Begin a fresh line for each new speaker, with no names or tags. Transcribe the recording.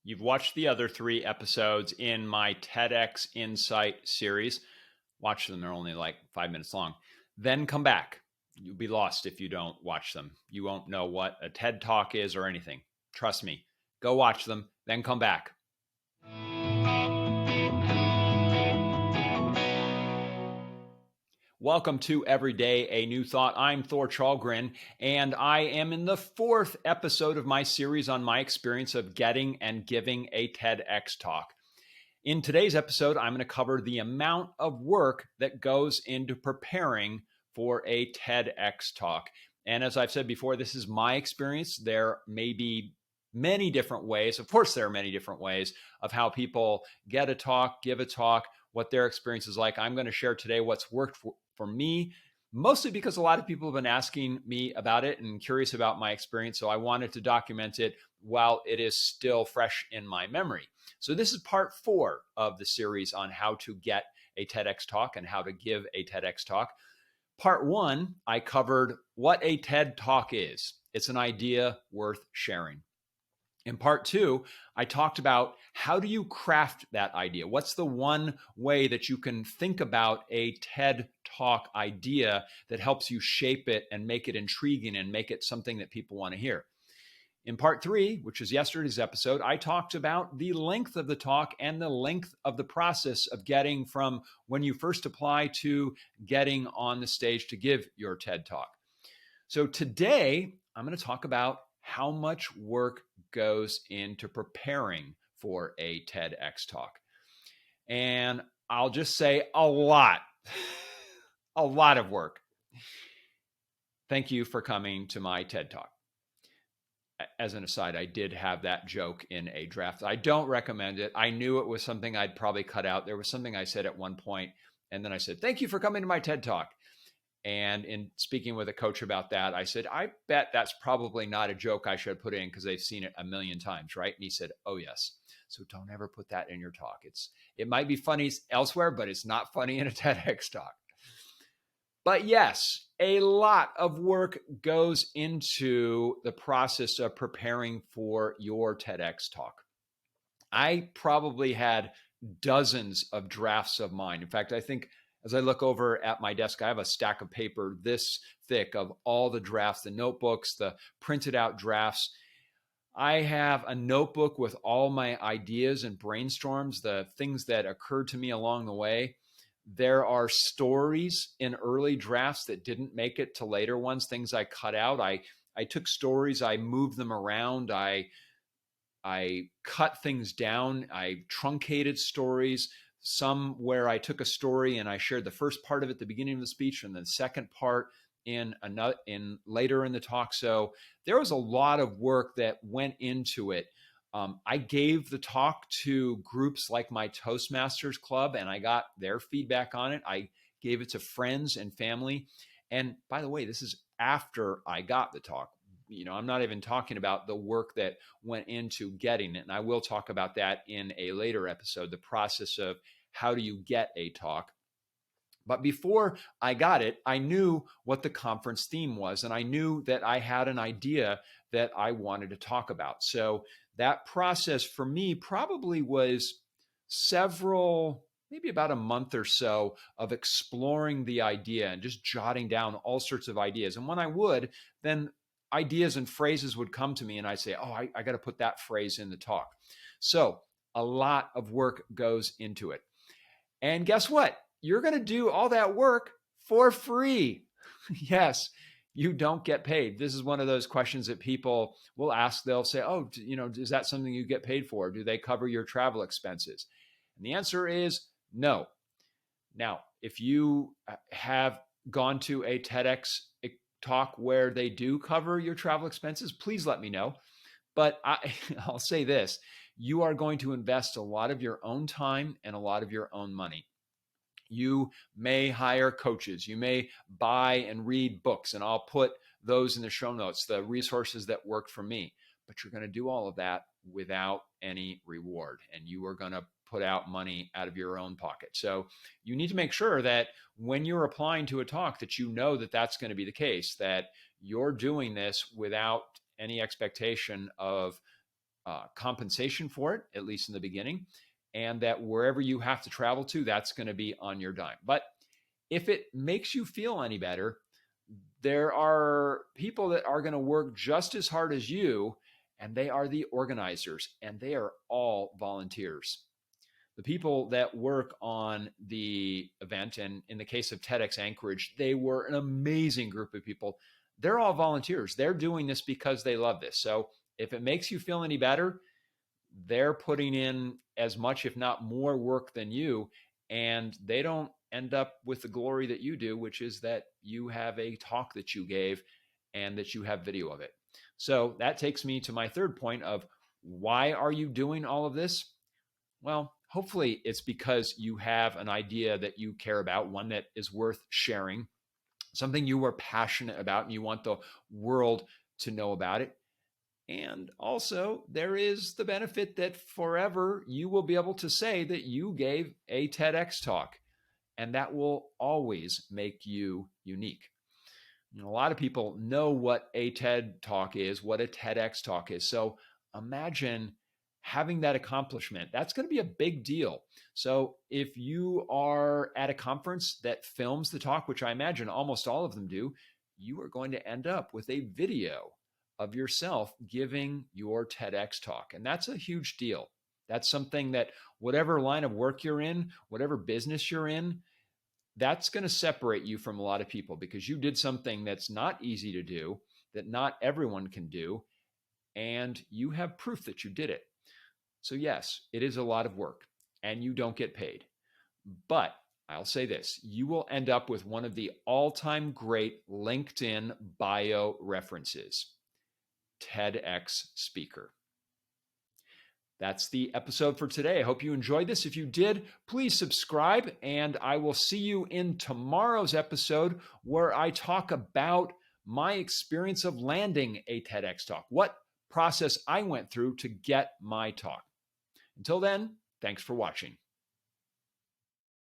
you've watched the other 3 episodes in my TEDx Insight series. Watch them, they're only like 5 minutes long. Then come back. You'll be lost if you don't watch them. You won't know what a TED Talk is or anything. Trust me. Go watch them, then come back. Welcome to Every Day a New Thought. I'm Thor Chalgren, and I am in the 4th episode of my series on my experience of getting and giving a TEDx talk. In today's episode, I'm going to cover the amount of work that goes into preparing for a TEDx talk. And as I've said before, this is my experience. There may be many different ways. Of course, there are many different ways of how people get a talk, give a talk, what their experience is like. I'm going to share today what's worked for me, mostly because a lot of people have been asking me about it and curious about my experience. So I wanted to document it while it is still fresh in my memory. So this is part 4 of the series on how to get a TEDx talk and how to give a TEDx talk. Part 1, I covered what a TED Talk is. It's an idea worth sharing. In part 2, I talked about how do you craft that idea? What's the one way that you can think about a TED Talk idea that helps you shape it and make it intriguing and make it something that people want to hear? In part 3, which is yesterday's episode, I talked about the length of the talk and the length of the process of getting from when you first apply to getting on the stage to give your TED Talk. So today, I'm going to talk about how much work goes into preparing for a TEDx talk. And I'll just say a lot of work. Thank you for coming to my TED Talk. As an aside, I did have that joke in a draft. I don't recommend it. I knew it was something I'd probably cut out. There was something I said at one point, and then I said, thank you for coming to my TED Talk. And in speaking with a coach about that, I said, I bet that's probably not a joke I should put in because they've seen it a million times, right? And he said, oh, yes. So don't ever put that in your talk. It might be funny elsewhere, but it's not funny in a TEDx talk. But yes, a lot of work goes into the process of preparing for your TEDx talk. I probably had dozens of drafts of mine. In fact, I think as I look over at my desk, I have a stack of paper this thick of all the drafts, the notebooks, the printed out drafts. I have a notebook with all my ideas and brainstorms, the things that occurred to me along the way. There are stories in early drafts that didn't make it to later ones, things I cut out. I took stories, I moved them around, I cut things down, I truncated stories. Some where I took a story and I shared the first part of it at the beginning of the speech and the second part in later in the talk. So there was a lot of work that went into it. I gave the talk to groups like my Toastmasters Club and I got their feedback on it. I gave it to friends and family. And by the way, this is after I got the talk. I'm not even talking about the work that went into getting it. And I will talk about that in a later episode, the process of how do you get a talk. But before I got it, I knew what the conference theme was, and I knew that I had an idea that I wanted to talk about. So that process for me probably was maybe about a month or so of exploring the idea and just jotting down all sorts of ideas. And when I would, then ideas and phrases would come to me and I'd say, oh, I got to put that phrase in the talk. So a lot of work goes into it. And guess what? You're going to do all that work for free. Yes, you don't get paid. This is one of those questions that people will ask. They'll say, oh, is that something you get paid for? Do they cover your travel expenses? And the answer is no. Now, if you have gone to a TEDx talk where they do cover your travel expenses, please let me know. But I'll say this, you are going to invest a lot of your own time and a lot of your own money. You may hire coaches. You may buy and read books, and I'll put those in the show notes, the resources that worked for me. But you're going to do all of that without any reward, and you are going to put out money out of your own pocket. So you need to make sure that when you're applying to a talk that you know that that's going to be the case, that you're doing this without any expectation of compensation for it, at least in the beginning, and that wherever you have to travel to, that's going to be on your dime. But if it makes you feel any better, there are people that are going to work just as hard as you, and they are the organizers, and they are all volunteers. The people that work on the event, and in the case of TEDx Anchorage, they were an amazing group of people. They're all volunteers. They're doing this because they love this. So if it makes you feel any better, they're putting in as much, if not more, work than you, and they don't end up with the glory that you do, which is that you have a talk that you gave and that you have video of it. So that takes me to my third point of why are you doing all of this? Well, hopefully it's because you have an idea that you care about, one that is worth sharing, something you are passionate about, and you want the world to know about it. And also, there is the benefit that forever you will be able to say that you gave a TEDx talk, and that will always make you unique. A lot of people know what a TED talk is, what a TEDx talk is. So imagine having that accomplishment. That's going to be a big deal. So if you are at a conference that films the talk, which I imagine almost all of them do, you are going to end up with a video of yourself giving your TEDx talk. And that's a huge deal. That's something that whatever line of work you're in, whatever business you're in, that's going to separate you from a lot of people because you did something that's not easy to do, that not everyone can do, and you have proof that you did it. So yes, it is a lot of work and you don't get paid. But I'll say this, you will end up with one of the all-time great LinkedIn bio references, TEDx speaker. That's the episode for today. I hope you enjoyed this. If you did, please subscribe, and I will see you in tomorrow's episode where I talk about my experience of landing a TEDx talk, what process I went through to get my talk. Until then, thanks for watching.